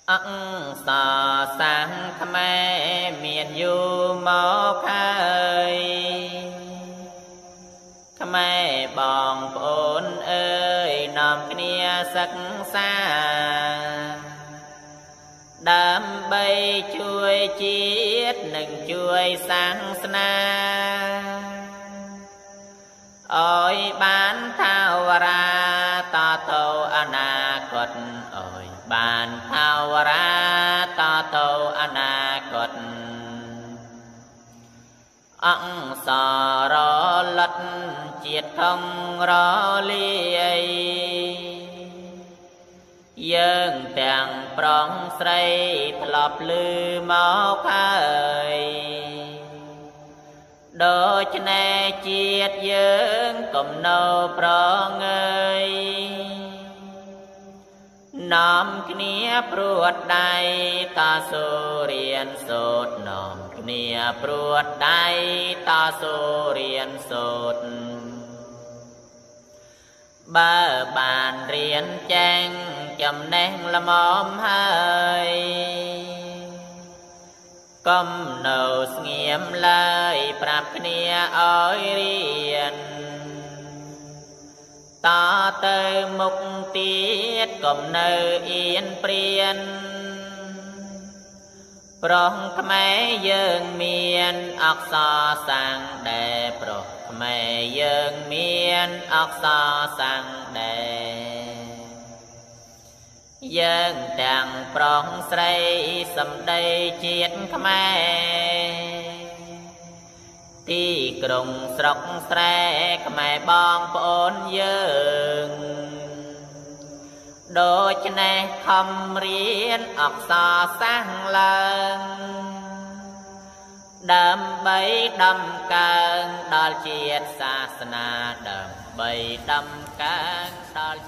សសាំងខ្មែរមានយូរមកហើយខ្មែរបងប្អូនអើយនាំគ្នាសិក្សាដើម្បីជួយជាតិនិងជួយសាសនាឲ្យបានថាវរាតទៅអនាគតឲ្យបានថាវរាតទៅអនាគតអង្គសរលិតជាតិធំរលាយយើងទាំងប្រុងស្រីធ្លាប់ឮមកហើយដូច្នេះជាតិយើងកុំនៅប្រងើយនាំគ្នាព្រួតដៃតសូរៀនសូត្រនាំគ្នាព្រួតដៃតសូរៀនសូត្របើបានរៀនចេញចំណេះល្មមហើយកុំនៅស្ងៀមឡើយប្រាប់គ្នាឲ្យរៀនតទៅមុខទៀតកុំនៅអៀនព្រានប្រុសខ្មែរយើងមានអក្សរសាំងដែរប្រុសខ្មែរយើងមានអក្សរសាំងដែរយើងទាំងប្រុសស្រីសម្ដីជាតិខ្មែរទីក្រុងស្រុកស្រែខ្មែរបងប្អូនយើងដូច្នេះខំរៀនអក្សរសាស្ត្រឡើងដើម្បីដំកើងដល់ជាតិសាសនាដើម្បីដំកើងដល់